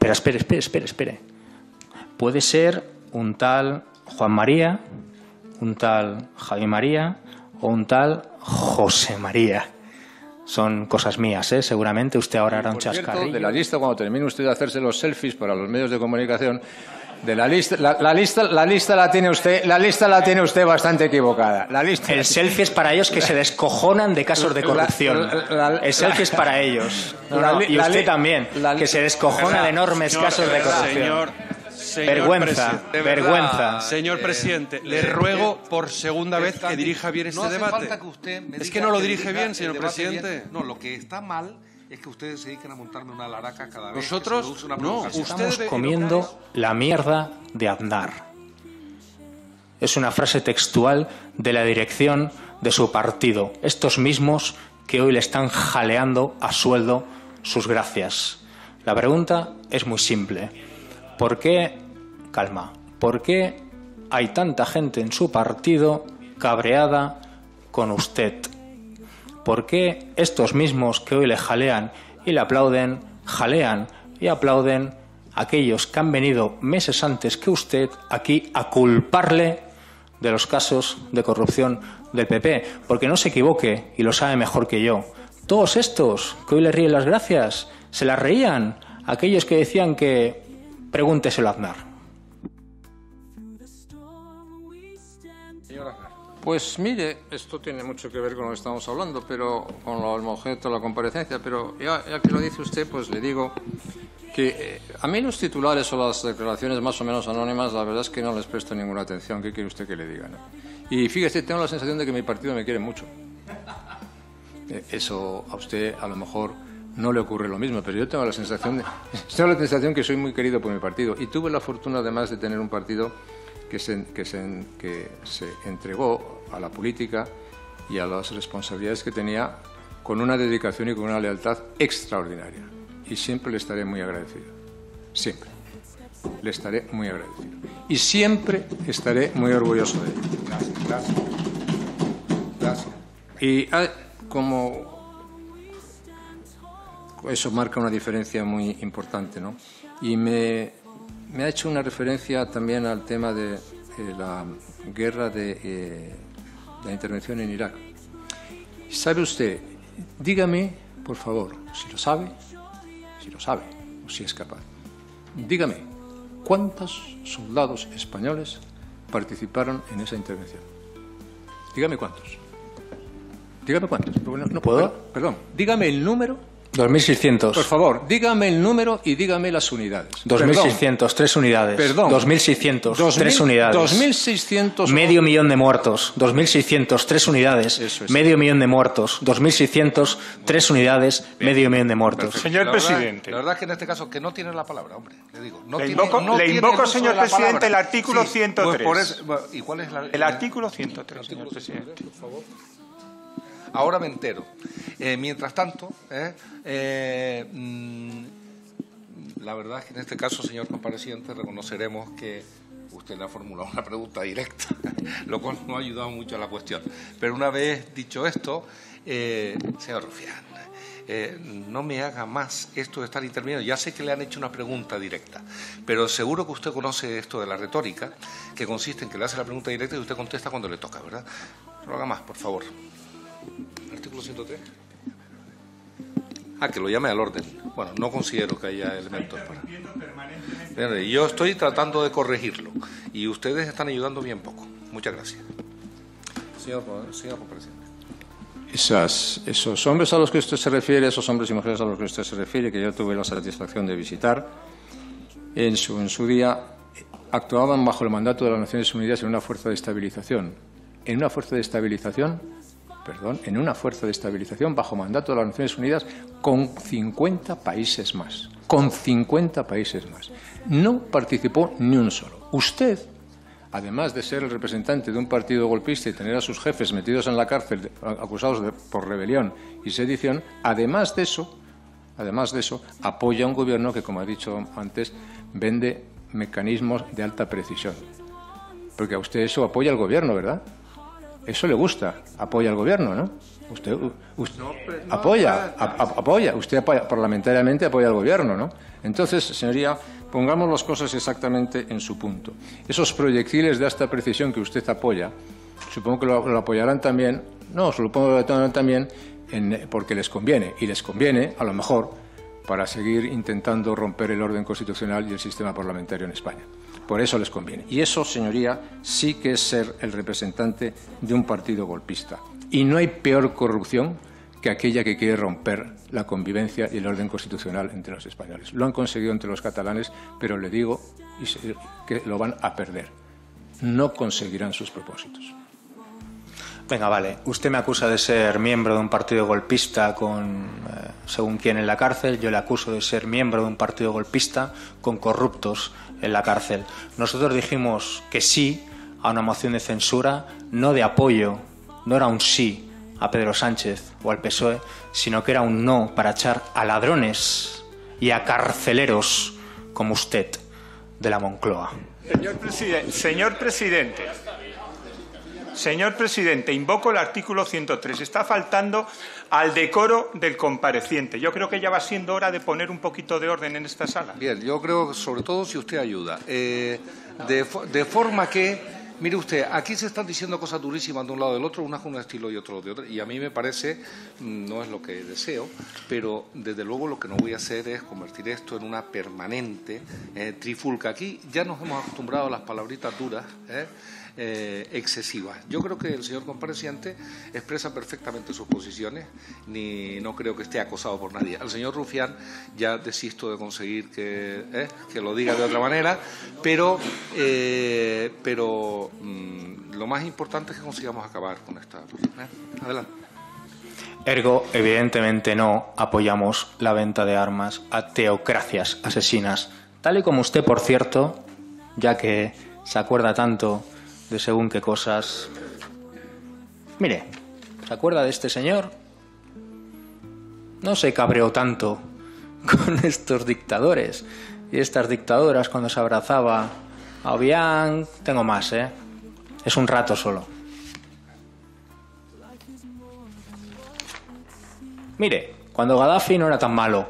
Pero espere. Puede ser un tal Juan María, un tal Javi María o un tal José María. Son cosas mías, ¿eh? Seguramente usted ahora hará un chascarrillo. De la lista, cuando termine usted de hacerse los selfies para los medios de comunicación, de la lista la tiene usted bastante equivocada. El selfie es para ellos que se descojonan de casos de corrupción. El selfie es para ellos. Y usted también, que se descojona de enormes casos de corrupción. Vergüenza. Señor presidente, le ruego por segunda vez que dirija bien este debate. Es que no lo dirige bien, señor presidente. No, lo que está mal es que ustedes se dediquen a montarme una laraca cada vez. Nosotros, que se produce una no, provocación. Estamos comiendo la mierda de Aznar. Es una frase textual de la dirección de su partido. Estos mismos que hoy le están jaleando a sueldo sus gracias. La pregunta es muy simple. ¿Por qué, por qué hay tanta gente en su partido cabreada con usted? ¿Por qué estos mismos que hoy le jalean y le aplauden, jalean y aplauden a aquellos que han venido meses antes que usted aquí a culparle de los casos de corrupción del PP? Porque no se equivoque, y lo sabe mejor que yo, todos estos que hoy le ríen las gracias, se las reían aquellos que decían que pregúnteselo a Aznar. Pues mire, esto tiene mucho que ver con lo que estamos hablando, pero con el objeto de la comparecencia, pero ya que lo dice usted, pues le digo que a mí los titulares o las declaraciones más o menos anónimas, la verdad es que no les presto ninguna atención. ¿Qué quiere usted que le diga, no? Y fíjese, tengo la sensación de que mi partido me quiere mucho. Eso a usted a lo mejor no le ocurre lo mismo, pero yo tengo la sensación que soy muy querido por mi partido, y tuve la fortuna además de tener un partido que se entregó a la política y a las responsabilidades que tenía con una dedicación y con una lealtad extraordinaria, y siempre le estaré muy agradecido, siempre le estaré muy agradecido y siempre estaré muy orgulloso de él. Gracias. Y como eso marca una diferencia muy importante, ¿no? Y me ha hecho una referencia también al tema de la guerra de la intervención en Irak. ¿Sabe usted? Dígame, por favor, si lo sabe, o si es capaz, dígame, ¿cuántos soldados españoles participaron en esa intervención? Dígame cuántos. ¿No puedo? Perdón, dígame el número. 2.600. Por favor, dígame el número y dígame las unidades. 2.600, 3 unidades. Perdón. 2.600, 3 unidades. 2.600. Medio millón de muertos. 2.600, 3 unidades. Eso es. Medio millón de muertos. 2.600, 3 unidades. Medio millón de muertos. Señor presidente. La verdad es que en este caso que no tiene la palabra, hombre. Le digo. Le invoco, señor presidente, el artículo 103. ¿Y cuál es el artículo 103, señor presidente? Por favor. Ahora me entero. Mientras tanto, la verdad es que en este caso, señor compareciente, reconoceremos que usted le ha formulado una pregunta directa, lo cual no ha ayudado mucho a la cuestión. Pero una vez dicho esto, señor Rufián, no me haga más esto de estar interviniendo. Ya sé que le han hecho una pregunta directa, pero seguro que usted conoce esto de la retórica, que consiste en que le hace la pregunta directa y usted contesta cuando le toca, ¿verdad? No lo haga más, por favor. Artículo 103. Que lo llame al orden. Bueno, no considero que haya elementos para... Yo estoy tratando de corregirlo y ustedes están ayudando bien poco. Muchas gracias. Señor presidente. Esos hombres a los que usted se refiere, esos hombres y mujeres a los que usted se refiere, que yo tuve la satisfacción de visitar, en su día actuaban bajo el mandato de las Naciones Unidas en una fuerza de estabilización. En una fuerza de estabilización bajo mandato de las Naciones Unidas con 50 países más. Con 50 países más. No participó ni un solo. Usted, además de ser el representante de un partido golpista y tener a sus jefes metidos en la cárcel acusados por rebelión y sedición, además de eso, apoya a un gobierno que, como ha dicho antes, vende mecanismos de alta precisión. Porque a usted eso apoya al gobierno, ¿verdad? Eso le gusta, apoya al gobierno, ¿no? Usted apoya, parlamentariamente apoya al gobierno, ¿no? Entonces, señoría, pongamos las cosas exactamente en su punto. Esos proyectiles de alta precisión que usted apoya, supongo que lo apoyarán también, supongo que lo apoyarán también porque les conviene, y les conviene, a lo mejor, para seguir intentando romper el orden constitucional y el sistema parlamentario en España. Por eso les conviene. Y eso, señoría, sí que es ser el representante de un partido golpista. Y no hay peor corrupción que aquella que quiere romper la convivencia y el orden constitucional entre los españoles. Lo han conseguido entre los catalanes, pero le digo que lo van a perder. No conseguirán sus propósitos. Venga, vale. Usted me acusa de ser miembro de un partido golpista con, según quién, en la cárcel. Yo le acuso de ser miembro de un partido golpista con corruptos en la cárcel. Nosotros dijimos que sí a una moción de censura, no de apoyo, no era un sí a Pedro Sánchez o al PSOE, sino que era un no para echar a ladrones y a carceleros como usted de la Moncloa. Señor presidente, invoco el artículo 103. Está faltando al decoro del compareciente. Yo creo que ya va siendo hora de poner un poquito de orden en esta sala. Bien, yo creo, sobre todo si usted ayuda. De forma que, mire usted, aquí se están diciendo cosas durísimas de un lado del otro, unas con un estilo y otro de otro. Y a mí me parece, no es lo que deseo, pero desde luego lo que no voy a hacer es convertir esto en una permanente trifulca. Aquí ya nos hemos acostumbrado a las palabritas duras, excesivas. Yo creo que el señor compareciente expresa perfectamente sus posiciones, no creo que esté acosado por nadie. Al señor Rufián ya desisto de conseguir que lo diga de otra manera, pero lo más importante es que consigamos acabar con esta. Adelante. Ergo, evidentemente no apoyamos la venta de armas a teocracias asesinas, tal y como usted, por cierto, ya que se acuerda tanto de según qué cosas. Mire, ¿se acuerda de este señor? No se cabreó tanto con estos dictadores y estas dictadoras cuando se abrazaba a Obiang. Tengo más, es un rato solo. Mire, cuando Gaddafi no era tan malo,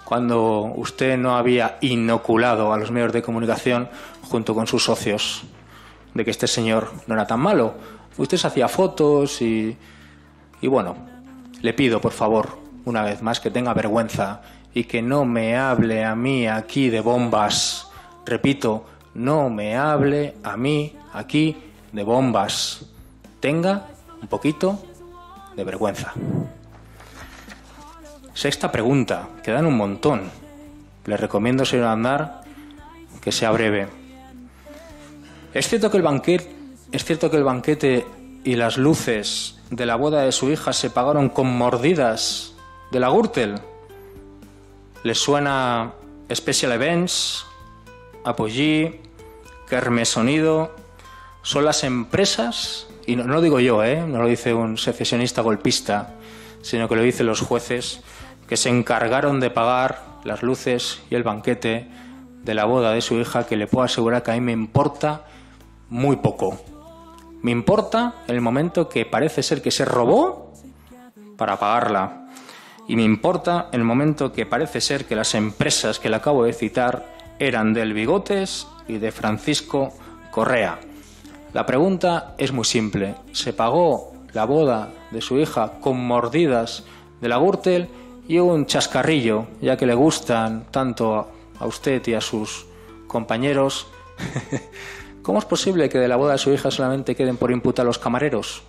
cuando usted no había inoculado a los medios de comunicación junto con sus socios de que este señor no era tan malo. Usted se hacía fotos y bueno, le pido por favor una vez más que tenga vergüenza y que no me hable a mí aquí de bombas. Repito, no me hable a mí aquí de bombas. Tenga un poquito de vergüenza. Sexta pregunta, quedan un montón. Le recomiendo, señor Aznar, que sea breve. ¿Es cierto que el banquete y las luces de la boda de su hija se pagaron con mordidas de la Gürtel? ¿Les suena Special Events, Apogee, Kermés Sonido? Son las empresas, y no lo digo yo, no lo dice un secesionista golpista, sino que lo dicen los jueces, que se encargaron de pagar las luces y el banquete de la boda de su hija, que le puedo asegurar que a mí me importa muy poco. Me importa el momento que parece ser que se robó para pagarla. Y me importa el momento que parece ser que las empresas que le acabo de citar eran del Bigotes y de Francisco Correa. La pregunta es muy simple. ¿Se pagó la boda de su hija con mordidas de la Gürtel y un chascarrillo, ya que le gustan tanto a usted y a sus compañeros? ¿Cómo es posible que de la boda de su hija solamente queden por imputar los camareros?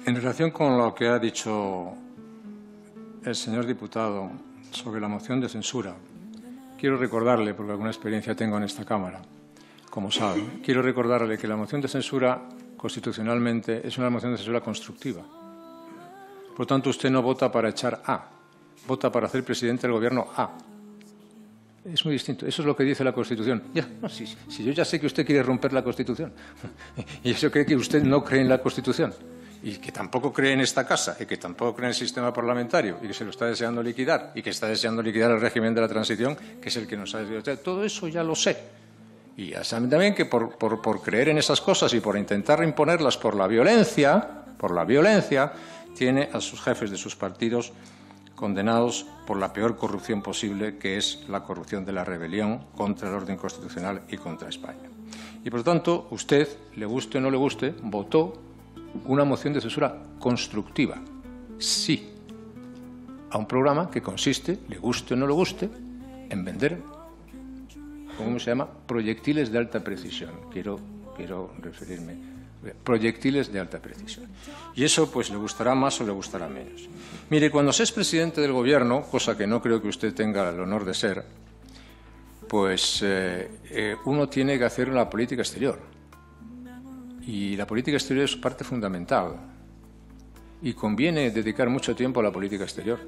En relación con lo que ha dicho el señor diputado sobre la moción de censura, quiero recordarle, porque alguna experiencia tengo en esta Cámara, como sabe, quiero recordarle que la moción de censura constitucionalmente es una moción de censura constructiva. Por lo tanto, usted no vota para echar A, vota para hacer presidente del Gobierno A. Es muy distinto. Eso es lo que dice la Constitución. Si yo ya sé que usted quiere romper la Constitución y eso cree que usted no cree en la Constitución y que tampoco cree en esta casa, y que tampoco cree en el sistema parlamentario, y que se lo está deseando liquidar, y que está deseando liquidar el régimen de la transición, que es el que nos ha decidido. Todo eso ya lo sé. Y ya saben también que por creer en esas cosas y por intentar imponerlas por la violencia, tiene a sus jefes de sus partidos condenados por la peor corrupción posible, que es la corrupción de la rebelión contra el orden constitucional y contra España. Y, por lo tanto, usted, le guste o no le guste, votó una moción de censura constructiva, sí, a un programa que consiste, le guste o no le guste, en vender, ¿cómo se llama?, proyectiles de alta precisión. Quiero referirme, proyectiles de alta precisión. Y eso, pues, le gustará más o le gustará menos. Mire, cuando se es presidente del Gobierno, cosa que no creo que usted tenga el honor de ser, pues uno tiene que hacer una política exterior. Y la política exterior es parte fundamental. Y conviene dedicar mucho tiempo a la política exterior.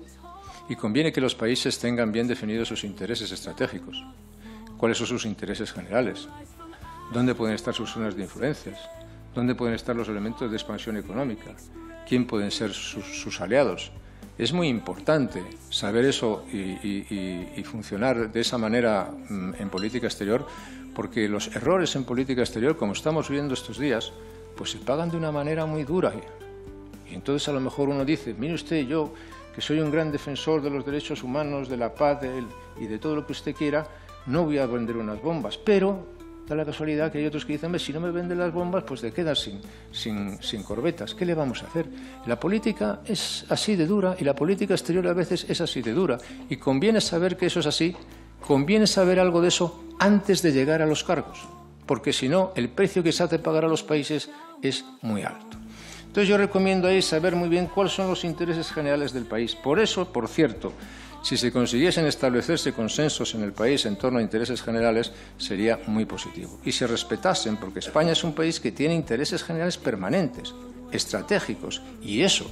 Y conviene que los países tengan bien definidos sus intereses estratégicos. ¿Cuáles son sus intereses generales? ¿Dónde pueden estar sus zonas de influencias? ¿Dónde pueden estar los elementos de expansión económica? ¿Quién pueden ser sus aliados? Es muy importante saber eso y funcionar de esa manera en política exterior, porque los errores en política exterior, como estamos viendo estos días, pues se pagan de una manera muy dura. Y entonces a lo mejor uno dice, mire usted, yo que soy un gran defensor de los derechos humanos, de la paz y de todo lo que usted quiera, no voy a vender unas bombas, pero da la casualidad que hay otros que dicen, si no me venden las bombas, pues te quedas sin corbetas. ¿Qué le vamos a hacer? La política es así de dura y la política exterior a veces es así de dura. Y conviene saber que eso es así, conviene saber algo de eso antes de llegar a los cargos, porque si no, el precio que se hace pagar a los países es muy alto. Entonces yo recomiendo ahí saber muy bien cuáles son los intereses generales del país. Por eso, por cierto, si se consiguiesen establecerse consensos en el país en torno a intereses generales, sería muy positivo. Y se respetasen, porque España es un país que tiene intereses generales permanentes, estratégicos, y eso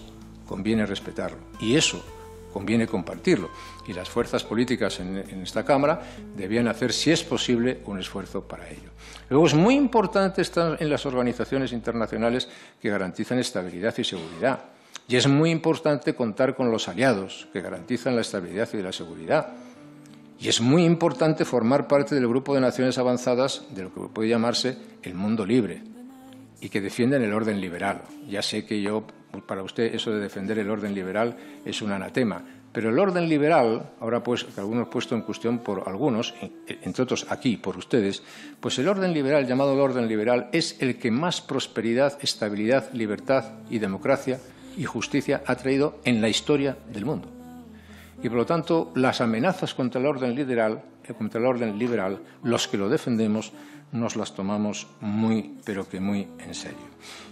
conviene respetarlo, y eso conviene compartirlo. Y las fuerzas políticas en esta Cámara debían hacer, si es posible, un esfuerzo para ello. Luego es muy importante estar en las organizaciones internacionales que garantizan estabilidad y seguridad. Y es muy importante contar con los aliados que garantizan la estabilidad y la seguridad. Y es muy importante formar parte del grupo de naciones avanzadas de lo que puede llamarse el mundo libre y que defienden el orden liberal. Ya sé que para usted eso de defender el orden liberal es un anatema, pero el orden liberal, ahora pues algunos puesto en cuestión por algunos, entre otros aquí por ustedes, pues el orden liberal, llamado el orden liberal, es el que más prosperidad, estabilidad, libertad y democracia y justicia ha traído en la historia del mundo. Y por lo tanto, las amenazas contra el orden liberal, los que lo defendemos, nos las tomamos muy, pero que muy en serio.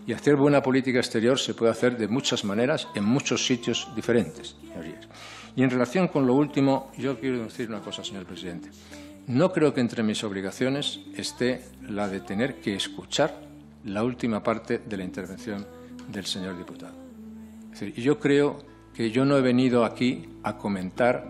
Y hacer buena política exterior se puede hacer de muchas maneras, en muchos sitios diferentes, señorías. Y en relación con lo último, yo quiero decir una cosa, señor presidente. No creo que entre mis obligaciones esté la de tener que escuchar la última parte de la intervención del señor diputado. Es decir, yo creo que yo no he venido aquí a comentar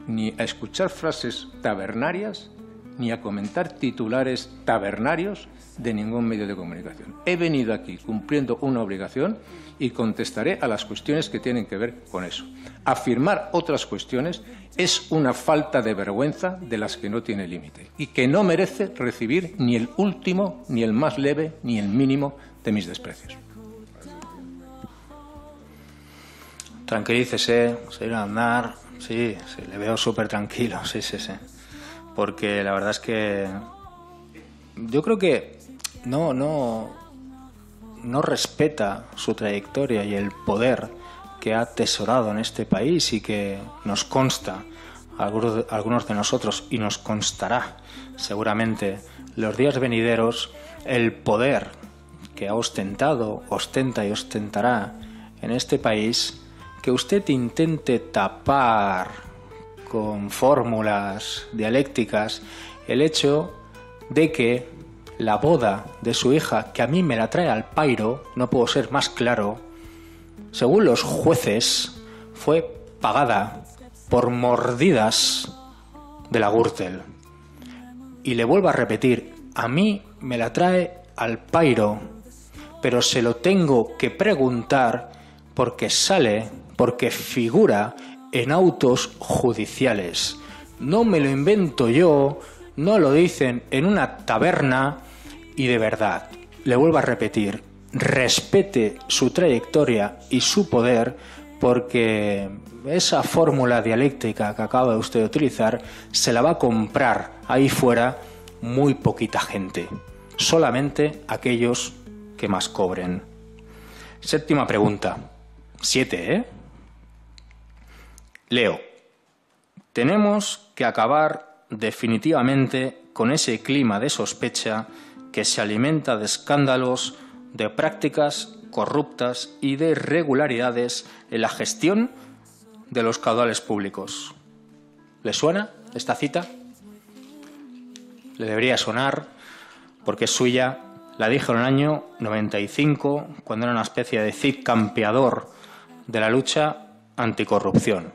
ni a escuchar frases tabernarias ni a comentar titulares tabernarios de ningún medio de comunicación. He venido aquí cumpliendo una obligación y contestaré a las cuestiones que tienen que ver con eso. Afirmar otras cuestiones es una falta de vergüenza de las que no tiene límite y que no merece recibir ni el último, ni el más leve, ni el mínimo de mis desprecios. Tranquilícese, señor Aznar. Sí, le veo súper tranquilo, sí. Porque la verdad es que yo creo que no respeta su trayectoria y el poder que ha atesorado en este país y que nos consta a algunos de nosotros y nos constará seguramente los días venideros el poder que ha ostentado, ostenta y ostentará en este país, que usted intente tapar con fórmulas dialécticas el hecho de que la boda de su hija, que a mí me la trae al pairo, no puedo ser más claro, según los jueces, fue pagada por mordidas de la Gürtel. Y le vuelvo a repetir, a mí me la trae al pairo, pero se lo tengo que preguntar porque porque figura en autos judiciales. No me lo invento yo, no lo dicen en una taberna y de verdad, le vuelvo a repetir, respete su trayectoria y su poder porque esa fórmula dialéctica que acaba de usted de utilizar se la va a comprar ahí fuera muy poquita gente, solamente aquellos que más cobren. Séptima pregunta. 7, ¿eh? Leo. Tenemos que acabar definitivamente con ese clima de sospecha que se alimenta de escándalos, de prácticas corruptas y de irregularidades en la gestión de los caudales públicos. ¿Le suena esta cita? Le debería sonar porque es suya. La dijo en el año 95, cuando era una especie de Cid campeador de la lucha anticorrupción.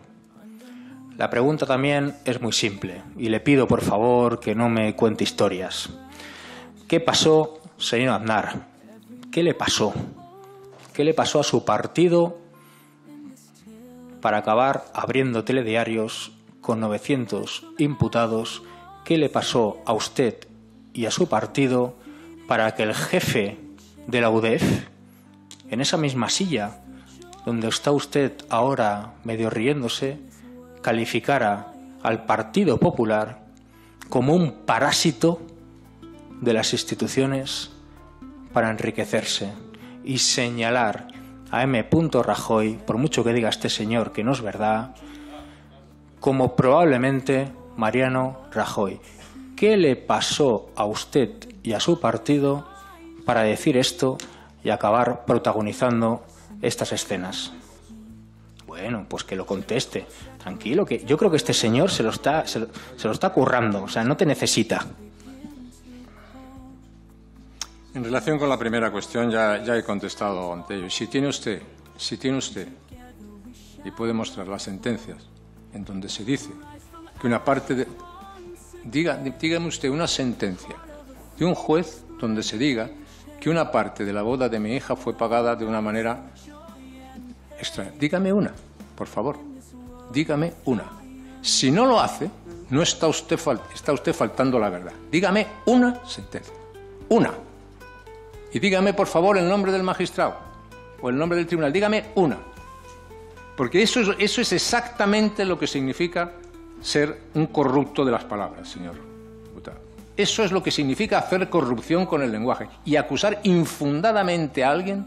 La pregunta también es muy simple y le pido por favor que no me cuente historias. ¿Qué pasó, señor Aznar? ¿Qué le pasó? ¿Qué le pasó a su partido para acabar abriendo telediarios con 900 imputados? ¿Qué le pasó a usted y a su partido para que el jefe de la UDEF, en esa misma silla donde está usted ahora medio riéndose, calificara al Partido Popular como un parásito de las instituciones para enriquecerse y señalar a M. Rajoy, por mucho que diga este señor que no es verdad, como probablemente Mariano Rajoy? ¿Qué le pasó a usted y a su partido para decir esto y acabar protagonizando estas escenas? Bueno, pues que lo conteste. Tranquilo, que yo creo que este señor se lo está currando, o sea, no te necesita. En relación con la primera cuestión ya he contestado ante ello. Si tiene usted, y puede mostrar las sentencias en donde se dice que una parte de... Dígame usted una sentencia de un juez donde se diga que una parte de la boda de mi hija fue pagada de una manera extraña. Dígame una, por favor. Dígame una. Si no lo hace, no está usted faltando la verdad. Dígame una sentencia. Una. Y dígame, por favor, el nombre del magistrado o el nombre del tribunal. Dígame una. Porque eso es exactamente lo que significa ser un corrupto de las palabras, señor diputado. Eso es lo que significa hacer corrupción con el lenguaje y acusar infundadamente a alguien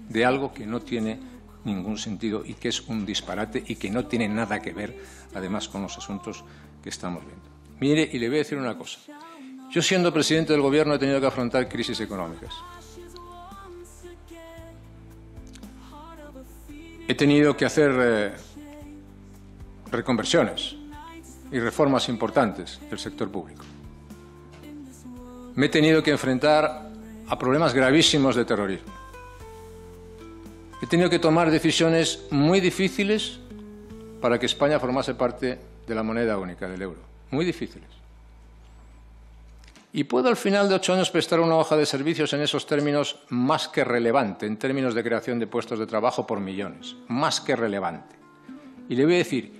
de algo que no tiene ningún sentido y que es un disparate y que no tiene nada que ver, además, con los asuntos que estamos viendo. Mire, y le voy a decir una cosa. Yo, siendo presidente del Gobierno, he tenido que afrontar crisis económicas. He tenido que hacer reconversiones y reformas importantes del sector público. Me he tenido que enfrentar a problemas gravísimos de terrorismo. He tenido que tomar decisiones muy difíciles para que España formase parte de la moneda única, del euro. Muy difíciles. Y puedo al final de 8 años prestar una hoja de servicios en esos términos más que relevante, en términos de creación de puestos de trabajo por millones. Más que relevante. Y le voy a decir,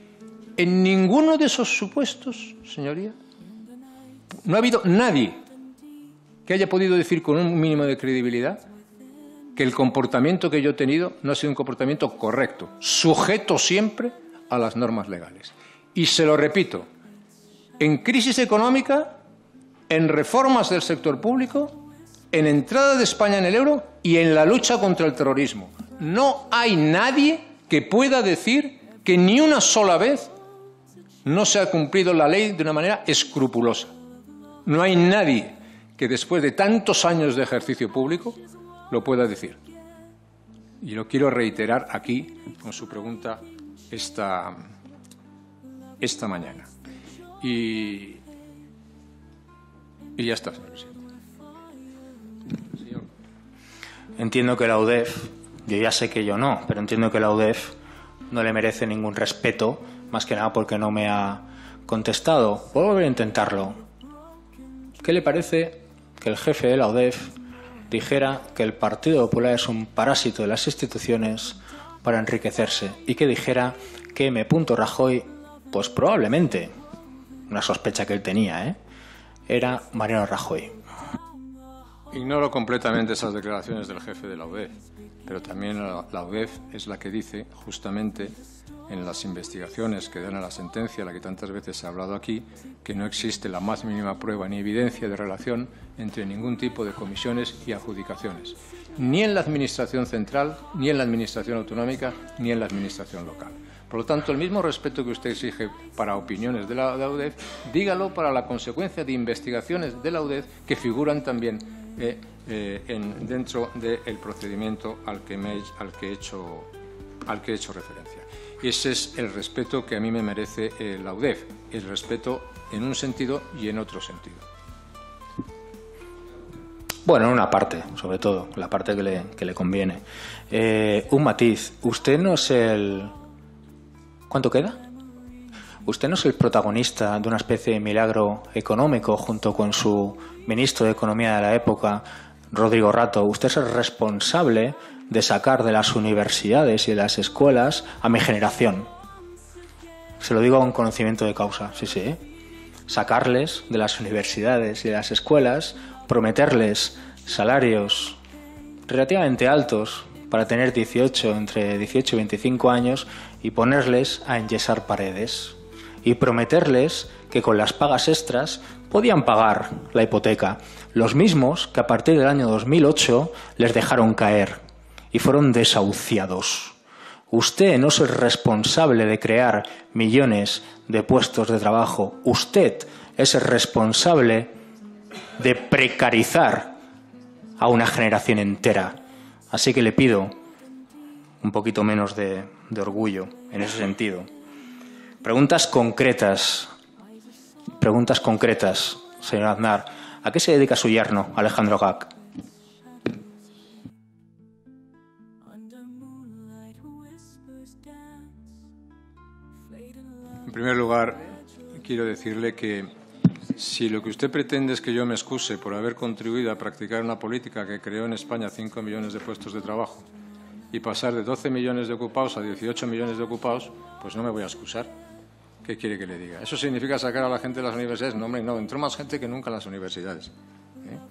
en ninguno de esos supuestos, señoría, no ha habido nadie que haya podido decir con un mínimo de credibilidad que el comportamiento que yo he tenido no ha sido un comportamiento correcto, sujeto siempre a las normas legales. Y se lo repito, en crisis económica, en reformas del sector público, en entrada de España en el euro y en la lucha contra el terrorismo. No hay nadie que pueda decir que ni una sola vez no se ha cumplido la ley de una manera escrupulosa. No hay nadie que después de tantos años de ejercicio público lo pueda decir. Y lo quiero reiterar aquí con su pregunta esta mañana. Y ya está, señor presidente. Entiendo que la UDEF, yo ya sé que yo no, pero entiendo que la UDEF no le merece ningún respeto, más que nada porque no me ha contestado. Puedo volver a intentarlo. ¿Qué le parece que el jefe de la UDEF dijera que el Partido Popular es un parásito de las instituciones para enriquecerse y que dijera que M. Rajoy, pues probablemente, una sospecha que él tenía, era Mariano Rajoy. Ignoro completamente esas declaraciones del jefe de la UDEF, pero también la UDEF es la que dice, justamente, en las investigaciones que dan a la sentencia, la que tantas veces se ha hablado aquí, que no existe la más mínima prueba ni evidencia de relación entre ningún tipo de comisiones y adjudicaciones, ni en la Administración central, ni en la Administración autonómica, ni en la Administración local. Por lo tanto, el mismo respeto que usted exige para opiniones de la UDEF, dígalo para la consecuencia de investigaciones de la UDEF que figuran también dentro del procedimiento al que he hecho referencia. Y ese es el respeto que a mí me merece la UDEF, el respeto en un sentido y en otro sentido. Bueno, en una parte, sobre todo, la parte que le conviene. Un matiz, usted no es el... ¿Cuánto queda? Usted no es el protagonista de una especie de milagro económico junto con su ministro de Economía de la época, Rodrigo Rato. Usted es el responsable de sacar de las universidades y de las escuelas a mi generación. Se lo digo con conocimiento de causa, sí. Sacarles de las universidades y de las escuelas, prometerles salarios relativamente altos para tener entre 18 y 25 años y ponerles a enyesar paredes. Y prometerles que con las pagas extras podían pagar la hipoteca. Los mismos que a partir del año 2008 les dejaron caer y fueron desahuciados. Usted no es el responsable de crear millones de puestos de trabajo. Usted es el responsable de precarizar a una generación entera. Así que le pido un poquito menos de orgullo en ese sentido. Preguntas concretas, señor Aznar. ¿A qué se dedica su yerno, Alejandro Gac? En primer lugar, quiero decirle que si lo que usted pretende es que yo me excuse por haber contribuido a practicar una política que creó en España 5 millones de puestos de trabajo y pasar de 12 millones de ocupados a 18 millones de ocupados, pues no me voy a excusar. ¿Qué quiere que le diga? ¿Eso significa sacar a la gente de las universidades? No, hombre, no. Entró más gente que nunca en las universidades.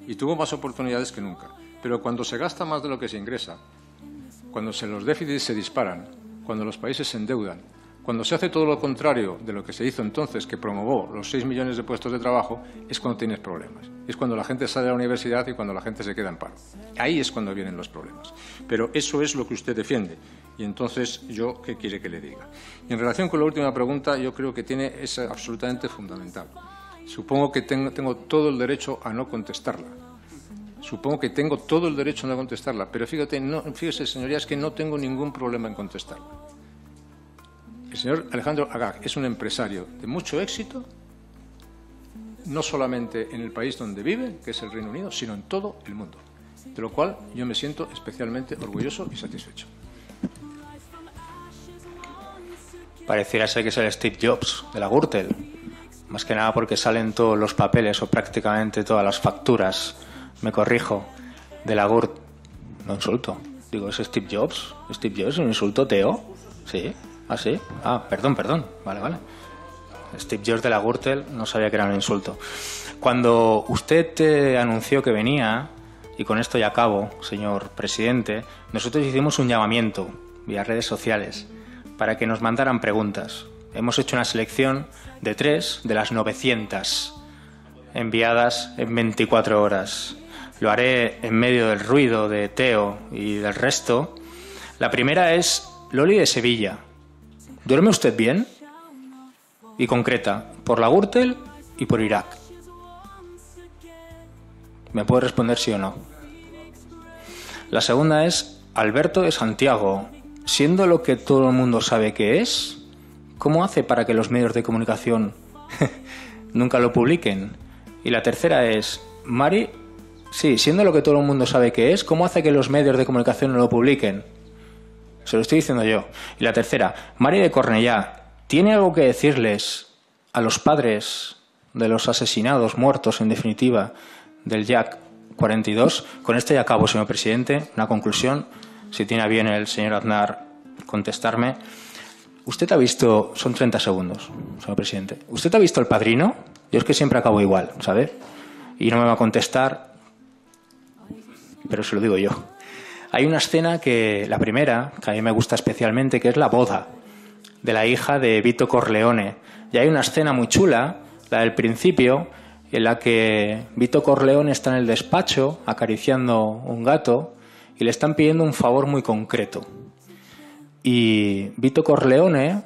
Y tuvo más oportunidades que nunca. Pero cuando se gasta más de lo que se ingresa, cuando los déficits se disparan, cuando los países se endeudan, cuando se hace todo lo contrario de lo que se hizo entonces, que promovió los 6 millones de puestos de trabajo, es cuando tienes problemas. Es cuando la gente sale de la universidad y cuando la gente se queda en paro. Ahí es cuando vienen los problemas. Pero eso es lo que usted defiende. Y entonces, ¿yo qué quiere que le diga? Y en relación con la última pregunta, yo creo que es absolutamente fundamental. Supongo que tengo todo el derecho a no contestarla. Pero fíjese, señorías, que no tengo ningún problema en contestarla. El señor Alejandro Agag es un empresario de mucho éxito, no solamente en el país donde vive, que es el Reino Unido, sino en todo el mundo. De lo cual yo me siento especialmente orgulloso y satisfecho. Pareciera ser que es el Steve Jobs de la Gürtel. Más que nada porque salen todos los papeles o prácticamente todas las facturas, me corrijo, de la Gürtel. No insulto. Digo, ¿es Steve Jobs? ¿Steve Jobs es un insulto, Teo? Sí. ¿Ah, sí? Ah, perdón. Vale. Steve Jobs de la Gürtel, no sabía que era un insulto. Cuando usted anunció que venía, y con esto ya acabo, señor presidente, nosotros hicimos un llamamiento vía redes sociales para que nos mandaran preguntas. Hemos hecho una selección de 3 de las 900 enviadas en 24 horas. Lo haré en medio del ruido de Teo y del resto. La primera es Loli de Sevilla. ¿Duerme usted bien? Y concreta, por la Gürtel y por Irak. ¿Me puede responder sí o no? La segunda es Alberto de Santiago. Siendo lo que todo el mundo sabe que es, ¿cómo hace para que los medios de comunicación nunca lo publiquen? Y la tercera es Mari. Sí, siendo lo que todo el mundo sabe que es, ¿cómo hace que los medios de comunicación no lo publiquen? Se lo estoy diciendo yo. Y la tercera, Mari de Cornellá, ¿tiene algo que decirles a los padres de los asesinados, muertos en definitiva, del Jack 42. Con esto ya acabo, señor presidente. Una conclusión, si tiene a bien el señor Aznar contestarme. ¿Usted ha visto, son 30 segundos, señor presidente, ¿usted ha visto El Padrino? Yo es que siempre acabo igual, ¿sabe? Y no me va a contestar, pero se lo digo yo. Hay una escena que, la primera, que a mí me gusta especialmente, que es la boda de la hija de Vito Corleone. Y hay una escena muy chula, la del principio, en la que Vito Corleone está en el despacho acariciando un gato y le están pidiendo un favor muy concreto. Y Vito Corleone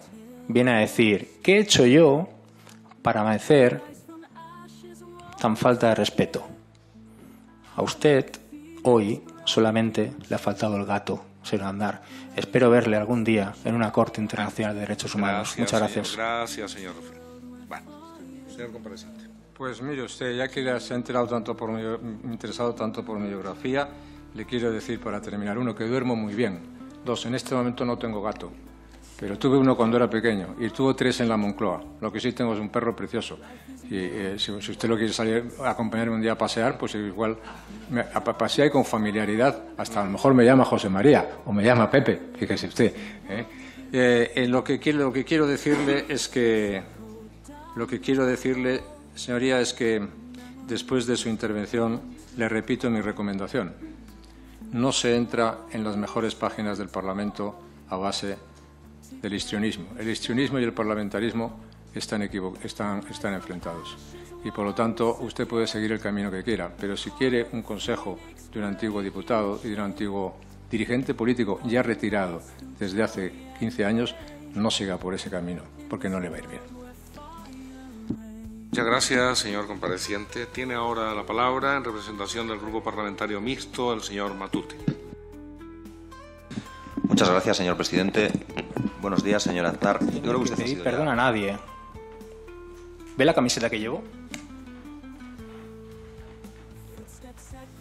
viene a decir, ¿qué he hecho yo para merecer tan falta de respeto? A usted, hoy, solamente le ha faltado el gato, señor Aznar. Espero verle algún día en una Corte Internacional de Derechos Humanos. Muchas gracias. Gracias, señor Rufino. Bueno, señor compareciente. Pues mire usted, ya que se ha interesado tanto por mi biografía, le quiero decir para terminar, uno, que duermo muy bien. Dos, en este momento no tengo gato, pero tuve uno cuando era pequeño y tuve 3 en la Moncloa. Lo que sí tengo es un perro precioso. Y si usted lo quiere salir a acompañarme un día a pasear, pues igual pasea con familiaridad. Hasta a lo mejor me llama José María o me llama Pepe, fíjese usted. Lo que quiero decirle es que... señoría, es que después de su intervención le repito mi recomendación. No se entra en las mejores páginas del Parlamento a base del histrionismo. El histrionismo y el parlamentarismo están enfrentados. Y, por lo tanto, usted puede seguir el camino que quiera, pero si quiere un consejo de un antiguo diputado y de un antiguo dirigente político ya retirado desde hace 15 años, no siga por ese camino, porque no le va a ir bien. Muchas gracias, señor compareciente. Tiene ahora la palabra, en representación del Grupo Parlamentario Mixto, el señor Matute. Muchas gracias, señor presidente. Buenos días, señor Aznar. Yo creo que usted pedir perdón a nadie. ¿Ve la camiseta que llevo?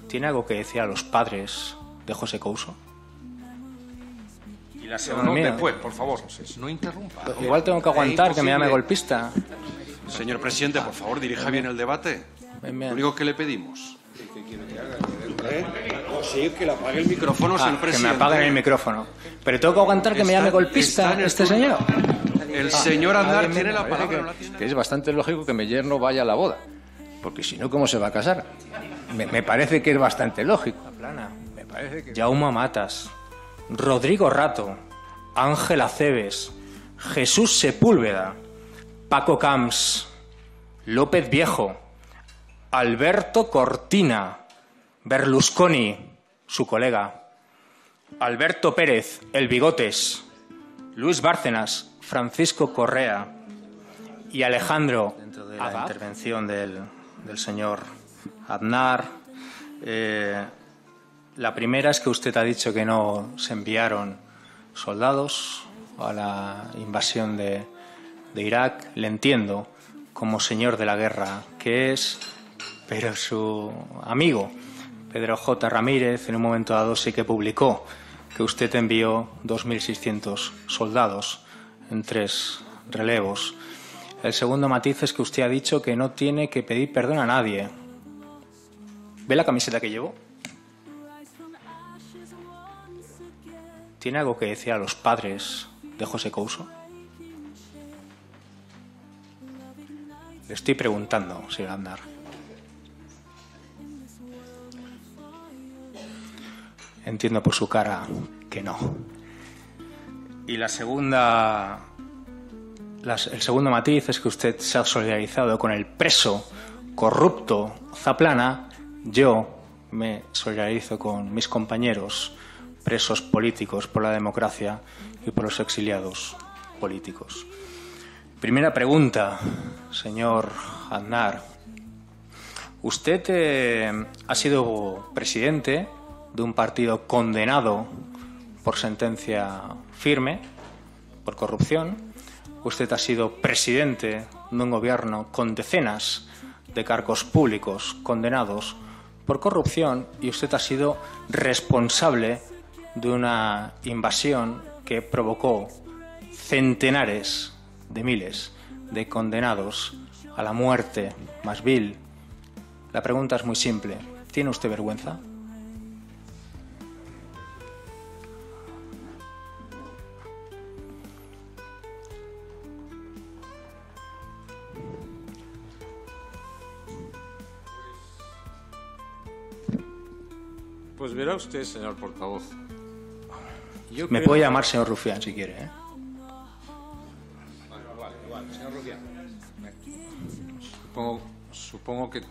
¿Tiene algo que decir a los padres de José Couso? Y la segunda, después, por favor, no interrumpa. Igual tengo que aguantar que me llame golpista. Señor presidente, por favor, dirija bien el debate. Lo único que le pedimos. Sí, que le apague el micrófono, señor presidente. Que me apaguen el micrófono. Pero tengo que aguantar que me llame golpista este señor. El señor Aznar tiene la palabra. Que es bastante lógico que mi yerno vaya a la boda, porque si no, ¿cómo se va a casar? Me parece que es bastante lógico. Me parece que... Jaume Matas, Rodrigo Rato, Ángel Aceves, Jesús Sepúlveda, Paco Camps, López Viejo, Alberto Cortina, Berlusconi, su colega, Alberto Pérez, el Bigotes, Luis Bárcenas, Francisco Correa y Alejandro. Dentro de la intervención del señor Aznar, la primera es que usted ha dicho que no se enviaron soldados a la invasión de Irak. Le entiendo como señor de la guerra que es, pero su amigo Pedro J. Ramírez en un momento dado sí que publicó que usted envió 2.600 soldados en 3 relevos. El segundo matiz es que usted ha dicho que no tiene que pedir perdón a nadie. ¿Ve la camiseta que llevo? ¿Tiene algo que decir a los padres de José Couso? Le estoy preguntando, señor Aznar. Entiendo por su cara que no. Y el segundo matiz es que usted se ha solidarizado con el preso corrupto Zaplana. Yo me solidarizo con mis compañeros presos políticos por la democracia y por los exiliados políticos. Primera pregunta, señor Aznar. Usted ha sido presidente de un partido condenado por sentencia firme, por corrupción. Usted ha sido presidente de un gobierno con decenas de cargos públicos condenados por corrupción y usted ha sido responsable de una invasión que provocó centenares de miles de condenados a la muerte más vil. La pregunta es muy simple. ¿Tiene usted vergüenza? Pues verá usted, señor portavoz. Me puede llamar señor Rufián si quiere, ¿eh? Igual, señor Rufián. Supongo que...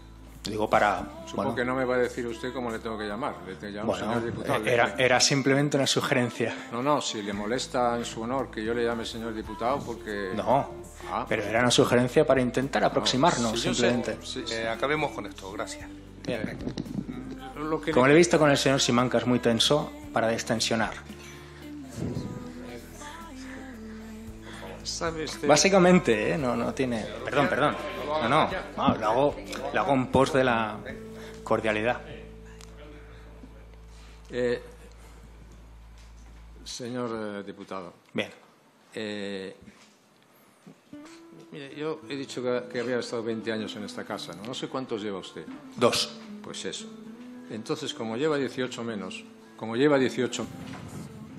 Digo para... Supongo que no me va a decir usted cómo le tengo que llamar. Le llamo señor diputado. Era simplemente una sugerencia. No, si le molesta en su honor que yo le llame señor diputado, porque... No, pero era una sugerencia para intentar aproximarnos, simplemente. Acabemos con esto, gracias. Como le he visto con el señor Simancas muy tenso, para destensionar. ¿Sabe usted? Básicamente, no tiene... Perdón. No, lo hago en pos de la cordialidad. Señor diputado. Bien. Mire, yo he dicho que había estado 20 años en esta casa, ¿no? No sé cuántos lleva usted. 2. Pues eso. Entonces, como lleva 18 menos,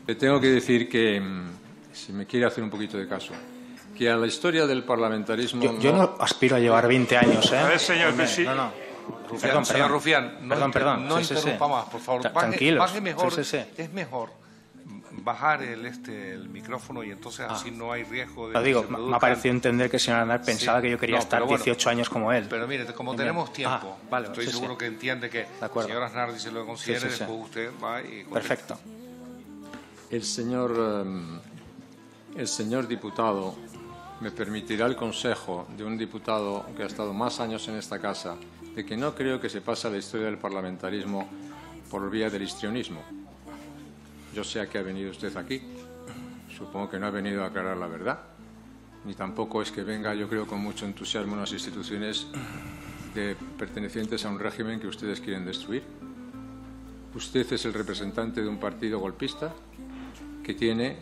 le tengo que decir que, si me quiere hacer un poquito de caso, que a la historia del parlamentarismo... Yo no aspiro a llevar 20 años, ¿eh? A ver, señor presidente. No. Perdón. Señor Rufián, no interrumpa más, por favor. Tranquilo. Baje mejor. Es mejor bajar el micrófono y entonces así no hay riesgo de... Lo digo, me ha parecido entender que el señor Aznar pensaba que yo quería estar 18 años como él. Pero mire, como tenemos tiempo, estoy seguro que entiende que el señor Aznar dice lo que considere, después usted va y... Perfecto. El señor diputado me permitirá el consejo de un diputado que ha estado más años en esta casa, de que no creo que se pase la historia del parlamentarismo por vía del histrionismo. Yo sé a qué ha venido usted aquí. Supongo que no ha venido a aclarar la verdad. Ni tampoco es que venga, yo creo, con mucho entusiasmo a unas instituciones pertenecientes a un régimen que ustedes quieren destruir. Usted es el representante de un partido golpista que quiere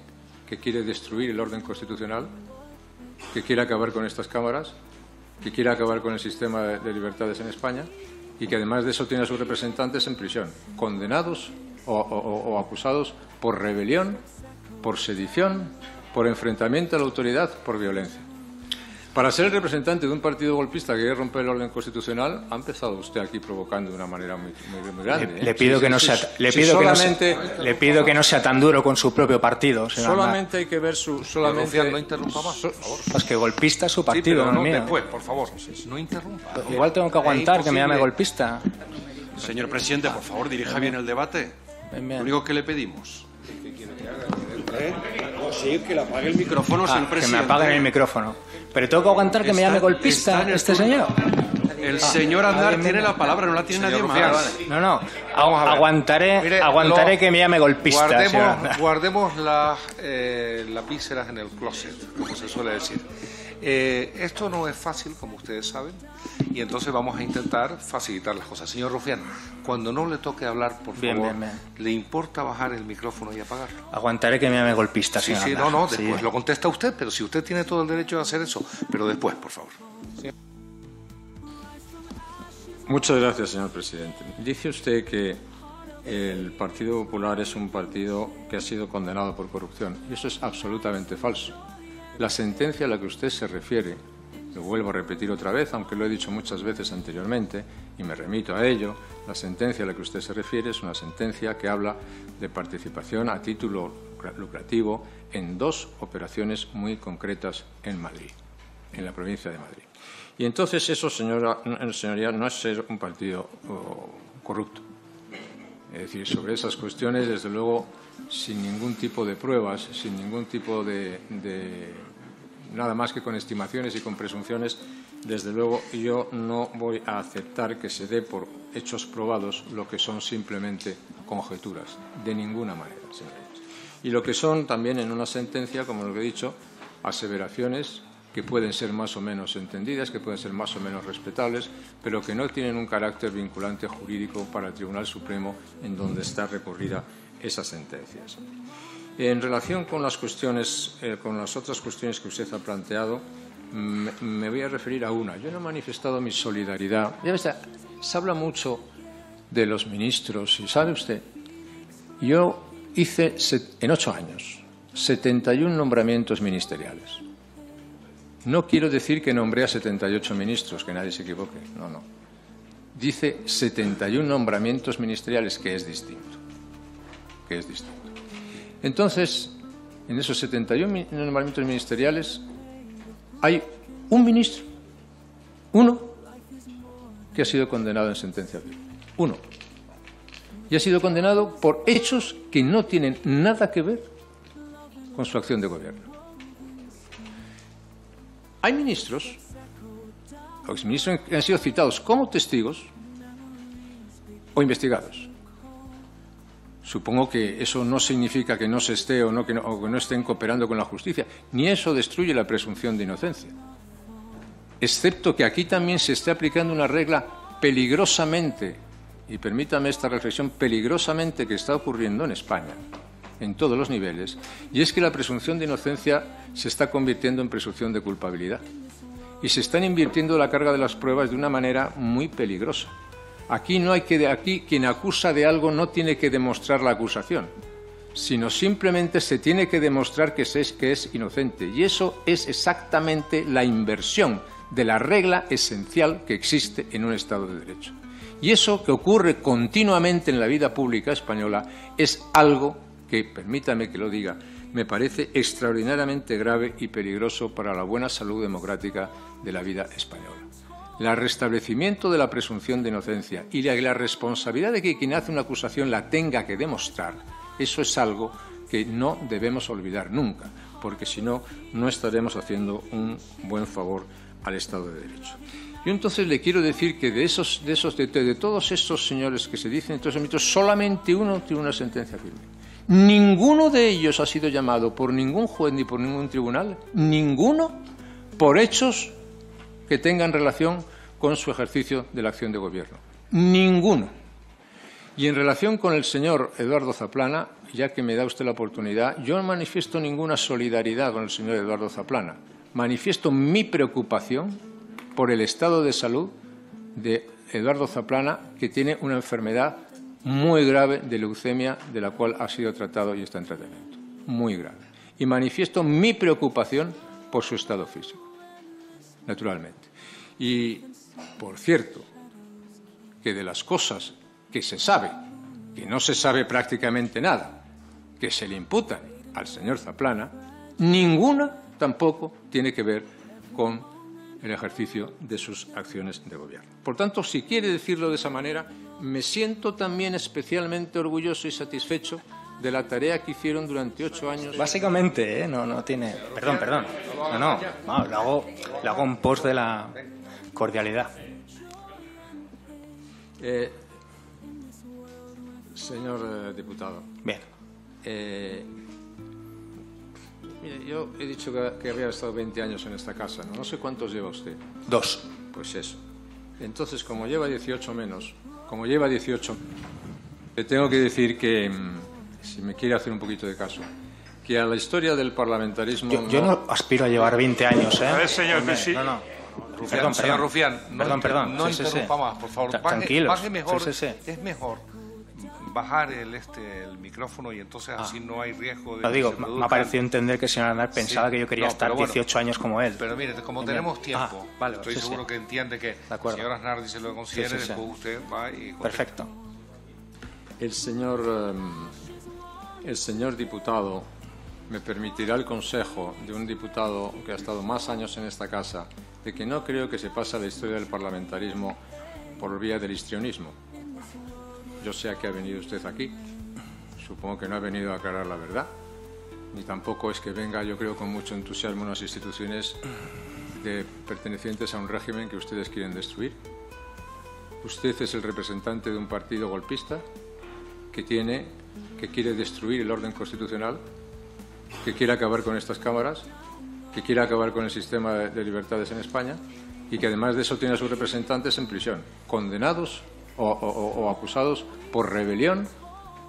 destruir el orden constitucional, que quiere acabar con estas cámaras, que quiere acabar con el sistema de libertades en España y que además de eso tiene a sus representantes en prisión, condenados o acusados por rebelión, por sedición, por enfrentamiento a la autoridad, por violencia. Para ser el representante de un partido golpista que quiere romper el orden constitucional, ha empezado usted aquí provocando de una manera muy grande. Le pido que no sea tan duro con su propio partido. Solamente hay que ver su... No interrumpa más, por favor. Es que golpista es su partido, pero no el mío. Después, por favor, no interrumpa. Igual tengo que aguantar que me llame golpista. Señor presidente, por favor, dirija bien el debate. Lo único que le pedimos. Sí, que le apague el micrófono, señor presidente. Que me apaguen el micrófono. Pero tengo que aguantar que me llame golpista este señor. El señor Aznar tiene la palabra, no la tiene nadie más. No. Aguantaré que me llame golpista. Guardemos las vísceras en el closet, como se suele decir. Esto no es fácil, como ustedes saben, y entonces vamos a intentar facilitar las cosas. Señor Rufián, cuando no le toque hablar, por favor, ¿le importa bajar el micrófono y apagarlo? Aguantaré que me llame golpista, señor. Sí, después lo contesta usted, pero si usted tiene todo el derecho de hacer eso, pero después, por favor. Sí. Muchas gracias, señor presidente. Dice usted que el Partido Popular es un partido que ha sido condenado por corrupción, y eso es absolutamente falso. La sentencia a la que usted se refiere, lo vuelvo a repetir otra vez, aunque lo he dicho muchas veces anteriormente, y me remito a ello, la sentencia a la que usted se refiere es una sentencia que habla de participación a título lucrativo en 2 operaciones muy concretas en Madrid, en la provincia de Madrid. Y entonces eso, señoría, no es ser un partido corrupto. Es decir, sobre esas cuestiones, desde luego, sin ningún tipo de pruebas, sin ningún tipo de nada más que con estimaciones y con presunciones, desde luego yo no voy a aceptar que se dé por hechos probados lo que son simplemente conjeturas, de ninguna manera, señorías. Y lo que son también en una sentencia, como lo que he dicho, aseveraciones que pueden ser más o menos entendidas, que pueden ser más o menos respetables, pero que no tienen un carácter vinculante jurídico para el Tribunal Supremo en donde está recurrida esas sentencias. En relación con las otras cuestiones que usted ha planteado, me voy a referir a una. Yo no he manifestado mi solidaridad. Se habla mucho de los ministros. Y sabe usted, yo hice en 8 años 71 nombramientos ministeriales. No quiero decir que nombré a 78 ministros, que nadie se equivoque, no, no. Dice 71 nombramientos ministeriales, que es distinto. Entonces, en esos 71 nombramientos ministeriales hay un ministro, uno, que ha sido condenado en sentencia firme. Uno. Y ha sido condenado por hechos que no tienen nada que ver con su acción de gobierno. Hay ministros, o exministros que han sido citados como testigos o investigados. Supongo que eso no significa que no se esté o que no estén cooperando con la justicia, ni eso destruye la presunción de inocencia. Excepto que aquí también se está aplicando una regla peligrosamente, y permítame esta reflexión, peligrosamente que está ocurriendo en España, en todos los niveles, y es que la presunción de inocencia se está convirtiendo en presunción de culpabilidad. Y se están invirtiendo la carga de las pruebas de una manera muy peligrosa. Aquí quien acusa de algo no tiene que demostrar la acusación, sino simplemente se tiene que demostrar que es inocente. Y eso es exactamente la inversión de la regla esencial que existe en un Estado de Derecho. Y eso que ocurre continuamente en la vida pública española es algo que, permítame que lo diga, me parece extraordinariamente grave y peligroso para la buena salud democrática de la vida española. El restablecimiento de la presunción de inocencia y la responsabilidad de que quien hace una acusación la tenga que demostrar, eso es algo que no debemos olvidar nunca, porque si no, no estaremos haciendo un buen favor al Estado de Derecho. Yo entonces le quiero decir que de todos estos señores que se dicen en todos los ámbitos, solamente uno tiene una sentencia firme. Ninguno de ellos ha sido llamado por ningún juez ni por ningún tribunal, ninguno, por hechos que tengan relación con su ejercicio de la acción de gobierno. Ninguno. Y en relación con el señor Eduardo Zaplana, ya que me da usted la oportunidad, yo no manifiesto ninguna solidaridad con el señor Eduardo Zaplana. Manifiesto mi preocupación por el estado de salud de Eduardo Zaplana, que tiene una enfermedad muy grave de leucemia, de la cual ha sido tratado y está en tratamiento. Muy grave. Y manifiesto mi preocupación por su estado físico, naturalmente. Y, por cierto, que de las cosas que se sabe, que no se sabe prácticamente nada, que se le imputan al señor Zaplana, ninguna tampoco tiene que ver con el ejercicio de sus acciones de gobierno. Por tanto, si quiere decirlo de esa manera, me siento también especialmente orgulloso y satisfecho de la tarea que hicieron durante 8 años. Básicamente, no tiene... Perdón. No, lo hago en pos de la cordialidad. Señor diputado. Bien. Mire, yo he dicho que había estado 20 años en esta casa, ¿no? No sé cuántos lleva usted. 2. Pues eso. Entonces, como lleva 18 menos, le tengo que decir que, si me quiere hacer un poquito de caso, que a la historia del parlamentarismo... Yo no aspiro a llevar 20 años, ¿eh? A ver, señor, que sí. No. Rufián, señor Rufián, no interrumpa más, por favor. Baje mejor, sí. Es mejor bajar el micrófono y entonces así no hay riesgo de... Lo digo, me ha parecido entender que el señor Aznar pensaba que yo quería estar 18 años como él. Pero mire, como tenemos tiempo, estoy seguro que entiende que el señor Aznar dice lo que considere, después usted va y... Perfecto. El señor diputado me permitirá el consejo de un diputado que ha estado más años en esta casa, de que no creo que se pase la historia del parlamentarismo por vía del histrionismo. Yo sé a qué ha venido usted aquí. Supongo que no ha venido a aclarar la verdad, ni tampoco es que venga, yo creo, con mucho entusiasmo unas instituciones pertenecientes a un régimen que ustedes quieren destruir. Usted es el representante de un partido golpista que quiere destruir el orden constitucional, que quiere acabar con estas cámaras, que quiere acabar con el sistema de libertades en España y que además de eso tiene a sus representantes en prisión, condenados o acusados por rebelión,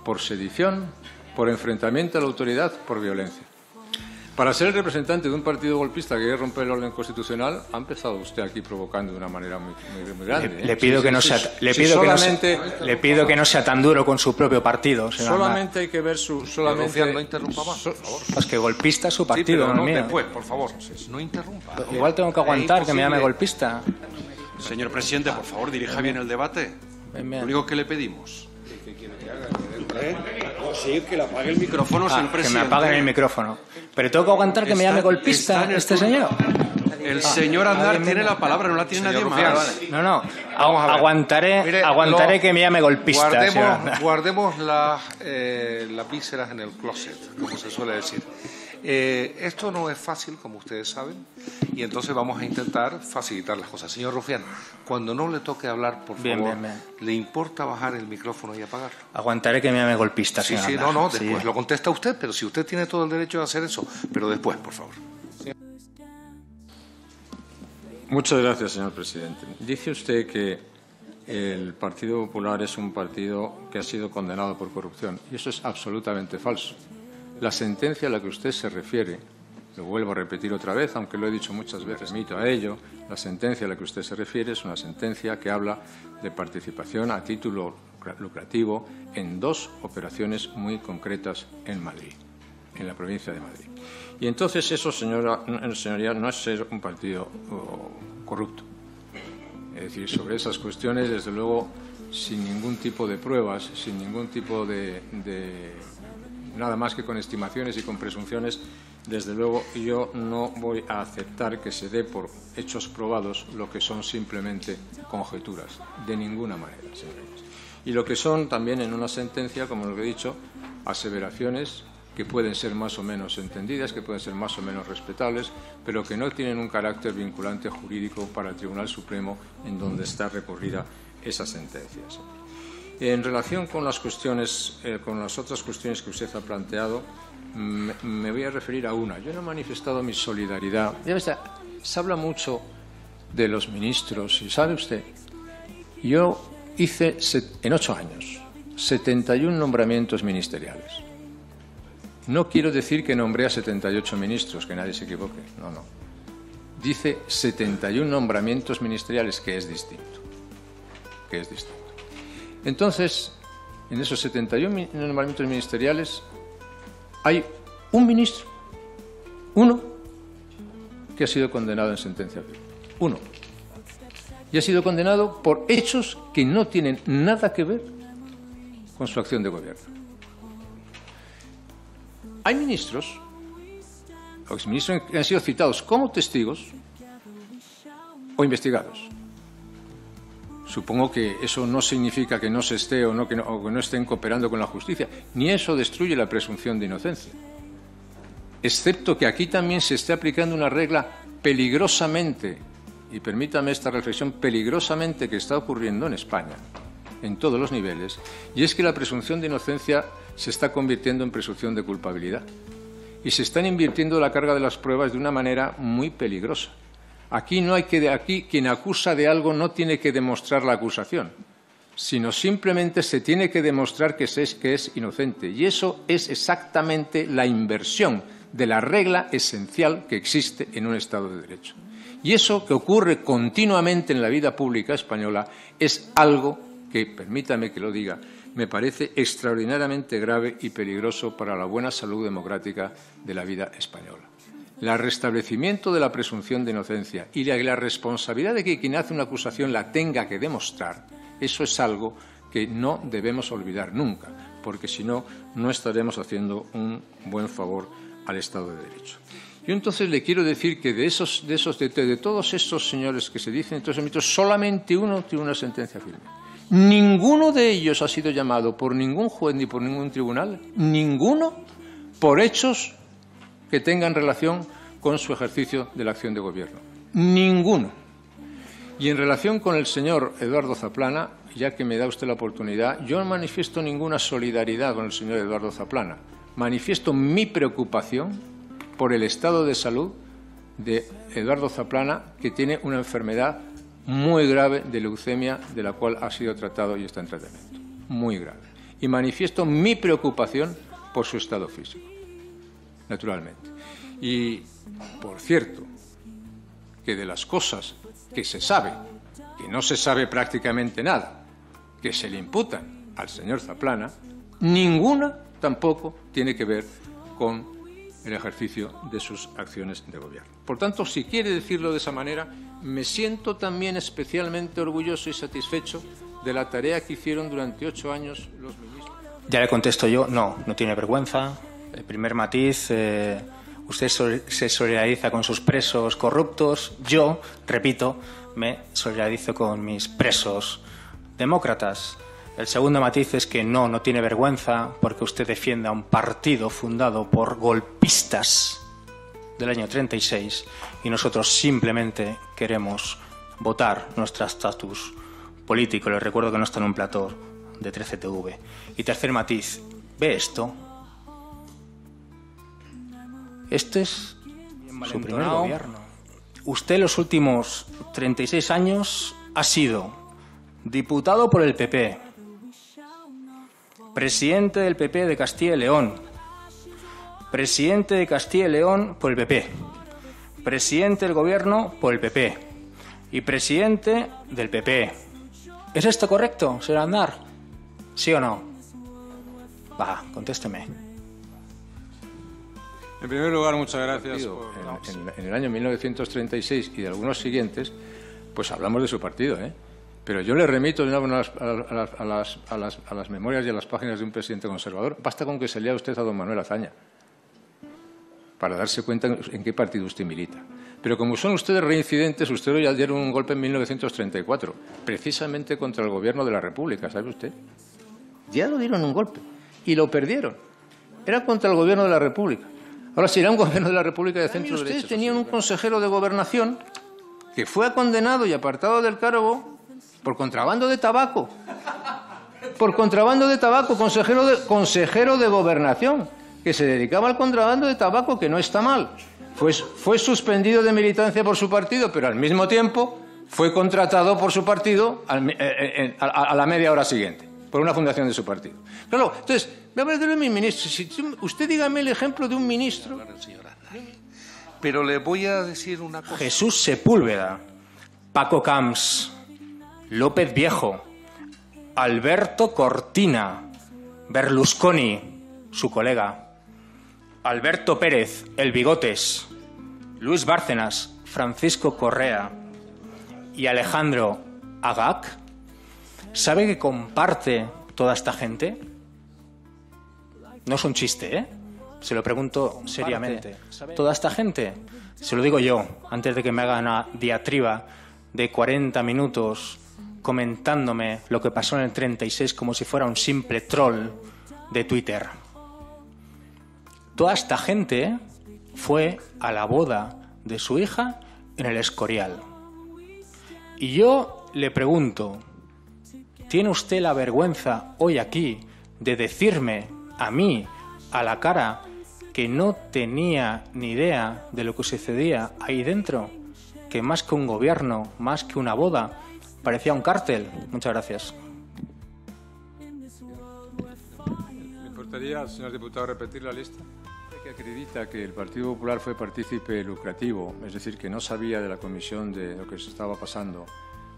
por sedición, por enfrentamiento a la autoridad, por violencia. Para ser el representante de un partido golpista que quiere romper el orden constitucional, ha empezado usted aquí provocando de una manera muy grande. Le pido que no sea, le pido que no sea tan duro con su propio partido. Solamente hay que ver su... Rufián, no interrumpa más, por favor. Es que golpista es su partido, sí, pero no el mío. Después, por favor, no interrumpa. Igual tengo que aguantar que me llame golpista. Señor presidente, por favor, dirija bien el debate. Lo único que le pedimos. Sí, que le apague el micrófono, señor presidente. Que me apaguen el micrófono. Pero tengo que aguantar que me llame golpista este señor. El señor Aznar tiene la palabra, no la tiene nadie más. No. Aguantaré que me llame golpista. Guardemos las vísceras en el closet, como se suele decir. Esto no es fácil, como ustedes saben, y entonces vamos a intentar facilitar las cosas. Señor Rufián, cuando no le toque hablar, por favor, ¿le importa bajar el micrófono y apagarlo? Aguantaré que me llame golpista, señor. Sí, después lo contesta usted, pero si usted tiene todo el derecho de hacer eso, pero después, por favor. Muchas gracias, señor presidente. Dice usted que el Partido Popular es un partido que ha sido condenado por corrupción, y eso es absolutamente falso. La sentencia a la que usted se refiere, lo vuelvo a repetir otra vez, aunque lo he dicho muchas veces, remito a ello, la sentencia a la que usted se refiere es una sentencia que habla de participación a título lucrativo en 2 operaciones muy concretas en Madrid, en la provincia de Madrid. Y entonces eso, señoría, no es ser un partido corrupto. Es decir, sobre esas cuestiones, desde luego, sin ningún tipo de pruebas, sin ningún tipo de nada más que con estimaciones y con presunciones, desde luego yo no voy a aceptar que se dé por hechos probados lo que son simplemente conjeturas, de ninguna manera, señorías. Y lo que son también en una sentencia, como lo que he dicho, aseveraciones que pueden ser más o menos entendidas, que pueden ser más o menos respetables, pero que no tienen un carácter vinculante jurídico para el Tribunal Supremo en donde está recorrida esa sentencia. En relación con las cuestiones, con las otras cuestiones que usted ha planteado, me voy a referir a una. Yo no he manifestado mi solidaridad. Se habla mucho de los ministros, y sabe usted, yo hice en 8 años 71 nombramientos ministeriales. No quiero decir que nombré a 78 ministros, que nadie se equivoque. No. Dice 71 nombramientos ministeriales, que es distinto. Entonces, en esos 71 nombramientos ministeriales hay un ministro, uno, que ha sido condenado en sentencia firme. Uno. Y ha sido condenado por hechos que no tienen nada que ver con su acción de gobierno. Hay ministros, o exministros que han sido citados como testigos o investigados. Supongo que eso no significa que no se esté o que no estén cooperando con la justicia, ni eso destruye la presunción de inocencia. Excepto que aquí también se esté aplicando una regla peligrosamente, y permítame esta reflexión, peligrosamente que está ocurriendo en España, en todos los niveles, y es que la presunción de inocencia se está convirtiendo en presunción de culpabilidad. Y se están invirtiendo la carga de las pruebas de una manera muy peligrosa. Aquí quien acusa de algo no tiene que demostrar la acusación, sino simplemente se tiene que demostrar que es inocente. Y eso es exactamente la inversión de la regla esencial que existe en un Estado de Derecho. Y eso que ocurre continuamente en la vida pública española es algo que, permítame que lo diga, me parece extraordinariamente grave y peligroso para la buena salud democrática de la vida española. El restablecimiento de la presunción de inocencia y la responsabilidad de que quien hace una acusación la tenga que demostrar, eso es algo que no debemos olvidar nunca, porque si no, no estaremos haciendo un buen favor al Estado de Derecho. Yo entonces le quiero decir que de todos estos señores que se dicen, solamente uno tiene una sentencia firme. Ninguno de ellos ha sido llamado por ningún juez ni por ningún tribunal, ninguno, por hechos que tengan relación con su ejercicio de la acción de gobierno. Ninguno. Y en relación con el señor Eduardo Zaplana, ya que me da usted la oportunidad, yo no manifiesto ninguna solidaridad con el señor Eduardo Zaplana. Manifiesto mi preocupación por el estado de salud de Eduardo Zaplana, que tiene una enfermedad muy grave de leucemia, de la cual ha sido tratado y está en tratamiento. Muy grave. Y manifiesto mi preocupación por su estado físico, naturalmente. Y, por cierto, que de las cosas que se sabe, que no se sabe prácticamente nada, que se le imputan al señor Zaplana, ninguna tampoco tiene que ver con el ejercicio de sus acciones de gobierno. Por tanto, si quiere decirlo de esa manera, me siento también especialmente orgulloso y satisfecho de la tarea que hicieron durante 8 años los ministros. Ya le contesto yo, no tiene vergüenza. El primer matiz, usted se solidariza con sus presos corruptos. Yo, repito, me solidarizo con mis presos demócratas. El segundo matiz es que no tiene vergüenza porque usted defiende a un partido fundado por golpistas del año 36 y nosotros simplemente queremos votar nuestro estatus político. Les recuerdo que no está en un plató de 13TV. Y tercer matiz, ¿ve esto? Este es su primer gobierno. Usted en los últimos 36 años ha sido diputado por el PP, presidente del PP de Castilla y León, presidente de Castilla y León por el PP, presidente del gobierno por el PP y presidente del PP. ¿Es esto correcto, señor Aznar? ¿Sí o no? Va, contésteme. En primer lugar, muchas gracias. En el año 1936 y de algunos siguientes, pues hablamos de su partido, ¿eh? Pero yo le remito de nuevo a las memorias y a las páginas de un presidente conservador. Basta con que se lea usted a don Manuel Azaña para darse cuenta en qué partido usted milita. Pero como son ustedes reincidentes, ustedes ya dieron un golpe en 1934, precisamente contra el gobierno de la República, ¿sabe usted? Ya lo dieron un golpe y lo perdieron. Era contra el gobierno de la República. Ahora será un gobierno de la República de centro derecha. Ustedes tenían un consejero de gobernación que fue condenado y apartado del cargo por contrabando de tabaco. Por contrabando de tabaco, consejero de gobernación, que se dedicaba al contrabando de tabaco, que no está mal. Fue suspendido de militancia por su partido, pero al mismo tiempo fue contratado por su partido a la media hora siguiente, por una fundación de su partido. Claro, entonces, voy a hablar de mi ministro. Usted dígame el ejemplo de un ministro. Pero le voy a decir una cosa. Jesús Sepúlveda, Paco Camps, López Viejo, Alberto Cortina, Berlusconi, su colega, Alberto Pérez, el Bigotes, Luis Bárcenas, Francisco Correa y Alejandro Agag. ¿Sabe que comparte toda esta gente? No es un chiste, ¿eh? Se lo pregunto seriamente. Toda esta gente, se lo digo yo, antes de que me haga una diatriba de 40 minutos comentándome lo que pasó en el 36 como si fuera un simple troll de Twitter. Toda esta gente fue a la boda de su hija en el Escorial. Y yo le pregunto, ¿tiene usted la vergüenza hoy aquí de decirme a mí, a la cara, que no tenía ni idea de lo que sucedía ahí dentro? Que más que un gobierno, más que una boda, parecía un cártel. Muchas gracias. ¿Me importaría, señor diputado, repetir la lista? Que acredita que el Partido Popular fue partícipe lucrativo, es decir, que no sabía de la comisión de lo que se estaba pasando,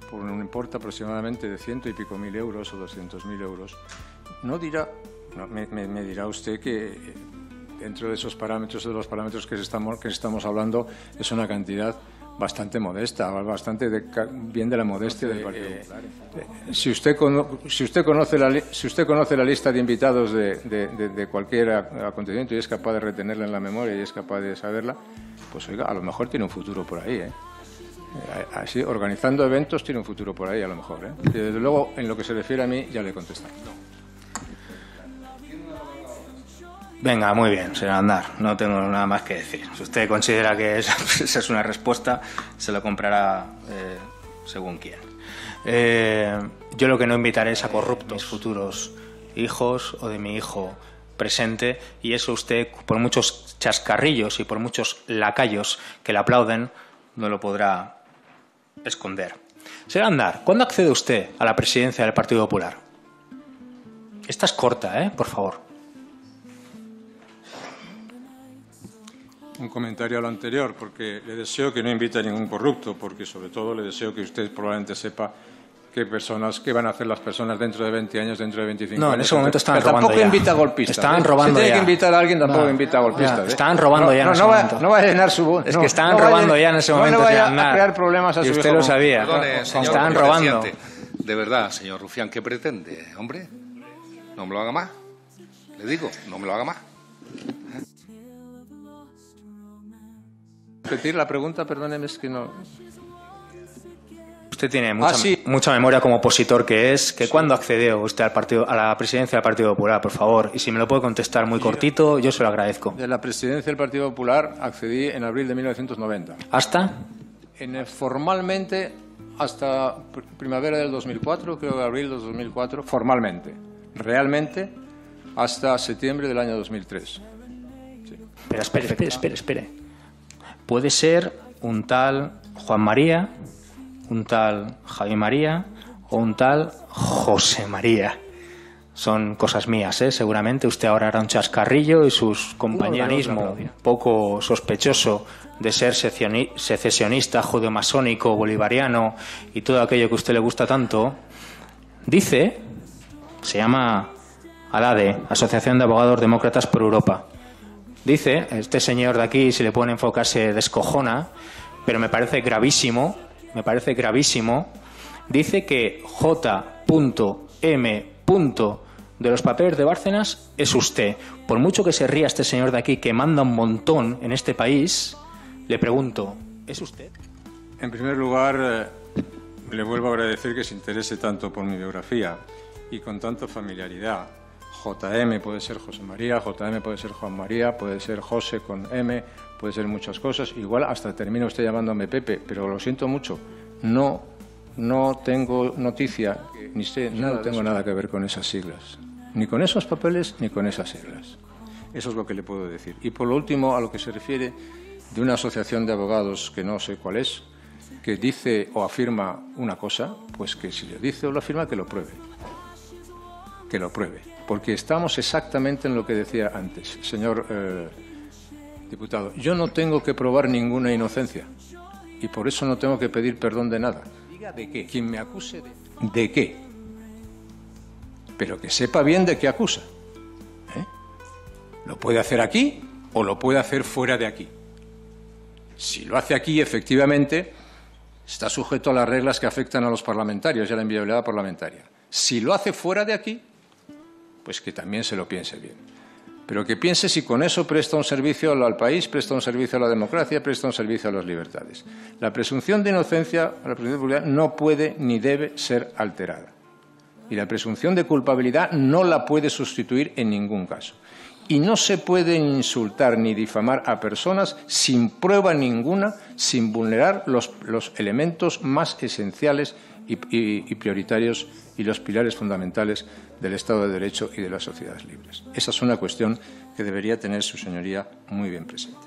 por un importe aproximadamente de 100 y pico mil euros o 200.000 euros, no dirá, me dirá usted que dentro de esos parámetros, de los parámetros que estamos hablando, es una cantidad bastante modesta, bastante bien de la modestia del Partido Popular. Si usted conoce la lista de invitados de cualquier acontecimiento y es capaz de retenerla en la memoria y es capaz de saberla, pues oiga, a lo mejor tiene un futuro por ahí, ¿eh? Así, organizando eventos tiene un futuro por ahí a lo mejor, ¿eh? Y desde luego, en lo que se refiere a mí, ya le he contestado. Venga, muy bien, señor Aznar, no tengo nada más que decir. Si usted considera que esa es una respuesta, se lo comprará según quién. Yo lo que no invitaré es a corruptos, mis futuros hijos o de mi hijo presente, y eso usted, por muchos chascarrillos y por muchos lacayos que le aplauden, no lo podrá esconder. Señor Aznar, ¿cuándo accede usted a la presidencia del Partido Popular? Esta es corta, por favor. un comentario a lo anterior, porque le deseo que no invite a ningún corrupto, porque sobre todo le deseo que usted probablemente sepa qué van a hacer las personas dentro de 20 años, dentro de 25 años. No, en ese momento estaban robando tampoco ya. Invita a golpistas. Estaban robando si ya. tiene que invitar a alguien, tampoco invita a golpistas. Estaban robando ya en ese momento. No va a llenar su voz. Es que estaban robando ya en ese momento. No le vaya a crear problemas a su hijo. Y usted hijo. lo sabía. Perdone, señor Estaban robando. De verdad, señor Rufián, ¿qué pretende? Hombre, no me lo haga más. Le digo, no me lo haga más. Repetir la pregunta, perdóneme, es que no... Usted tiene mucha memoria como opositor que es. ¿Cuándo accedió usted a la presidencia del Partido Popular, por favor? Y si me lo puede contestar muy cortito, yo se lo agradezco. De la presidencia del Partido Popular accedí en abril de 1990. ¿Hasta? Formalmente hasta primavera del 2004, creo que abril del 2004, formalmente. Realmente hasta septiembre del año 2003. Sí. Pero espere. Puede ser un tal Juan María, un tal Javi María o un tal José María. Son cosas mías, seguramente. Usted ahora hará un chascarrillo y sus compañeros, un poco sospechoso de ser secesionista, judeomasónico, bolivariano y todo aquello que a usted le gusta tanto, dice, se llama ADADE, Asociación de Abogados Demócratas por Europa. Dice, este señor de aquí, si le pueden enfocar, se descojona, pero me parece gravísimo, dice que J.M. de los papeles de Bárcenas es usted. Por mucho que se ría este señor de aquí, que manda un montón en este país, le pregunto, ¿es usted? En primer lugar, le vuelvo a agradecer que se interese tanto por mi biografía y con tanta familiaridad. JM puede ser José María, JM puede ser Juan María, puede ser José con M, puede ser muchas cosas. Igual hasta termina usted llamándome Pepe, pero lo siento mucho. No tengo noticia, ni sé, no tengo nada que ver con esas siglas. Ni con esos papeles, ni con esas siglas. Eso es lo que le puedo decir. Y por lo último, a lo que se refiere de una asociación de abogados que no sé cuál es, que dice o afirma una cosa, pues que si le dice o lo afirma, que lo pruebe. Que lo pruebe. Porque estamos exactamente en lo que decía antes, señor diputado. Yo no tengo que probar ninguna inocencia y por eso no tengo que pedir perdón de nada. Diga de qué. Quien me acuse de qué. Pero que sepa bien de qué acusa. Lo puede hacer aquí o lo puede hacer fuera de aquí. Si lo hace aquí, efectivamente, está sujeto a las reglas que afectan a los parlamentarios y a la inviolabilidad parlamentaria. Si lo hace fuera de aquí, pues que también se lo piense bien. Pero que piense si con eso presta un servicio al país, presta un servicio a la democracia, presta un servicio a las libertades. La presunción de inocencia, la presunción de culpabilidad, no puede ni debe ser alterada. Y la presunción de culpabilidad no la puede sustituir en ningún caso. Y no se puede insultar ni difamar a personas sin prueba ninguna, sin vulnerar los elementos más esenciales y prioritarios y los pilares fundamentales del Estado de Derecho y de las sociedades libres. Esa es una cuestión que debería tener su señoría muy bien presente.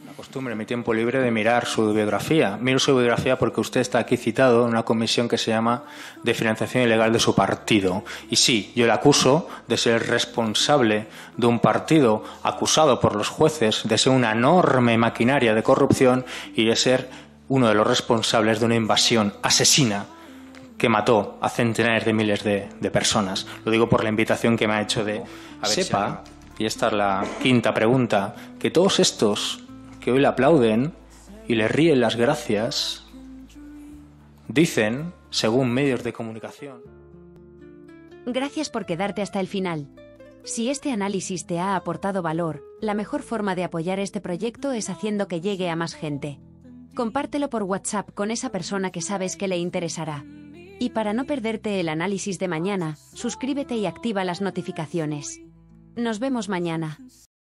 La costumbre en mi tiempo libre de mirar su biografía. Miro su biografía porque usted está aquí citado en una comisión que se llama de financiación ilegal de su partido. Y sí, yo le acuso de ser responsable de un partido acusado por los jueces de ser una enorme maquinaria de corrupción y de ser uno de los responsables de una invasión asesina que mató a centenares de miles de personas. Lo digo por la invitación que me ha hecho de sepa, y esta es la quinta pregunta, que todos estos que hoy le aplauden y le ríen las gracias, dicen, según medios de comunicación... Gracias por quedarte hasta el final. Si este análisis te ha aportado valor, la mejor forma de apoyar este proyecto es haciendo que llegue a más gente. Compártelo por WhatsApp con esa persona que sabes que le interesará. Y para no perderte el análisis de mañana, suscríbete y activa las notificaciones. Nos vemos mañana.